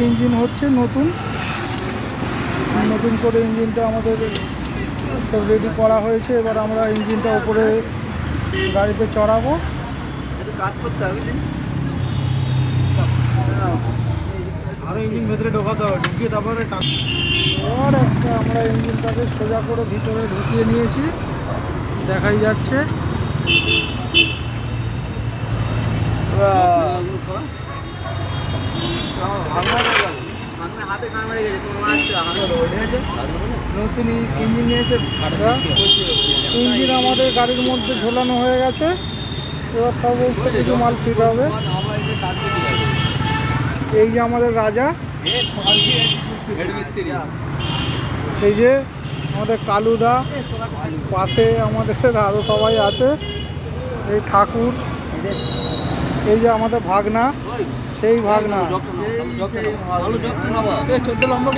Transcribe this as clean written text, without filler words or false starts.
Engine হচ্ছে নতুন নতুন করে ইঞ্জিনটা আমাদের সব রেডি করা হয়েছে। এবার আমরা ইঞ্জিনটা উপরে গাড়িতে চড়াবো। কাজ করতে হবে আরো ইঞ্জিন ভেতরে ঢোকাতে হবে, ঢুকিয়ে তারপরে আর একটা আমরা ইঞ্জিনটাকে সোজা করে ভিতরে ঢুকিয়ে নিয়েছি, দেখাই যাচ্ছে। নতুন ইঞ্জিন নিয়েছে, ইঞ্জিন আমাদের গাড়ির মধ্যে ঝোলানো হয়ে গেছে। এবার সমস্ত কিছু মাল ফিট হবে। এই যে আমাদের রাজা, এই যে আমাদের কালুদা, পাশে আমাদের আরও সবাই আছে, এই ঠাকুর, এই যে আমাদের ভাগনা, সেই ভাগনা 14 লম্বা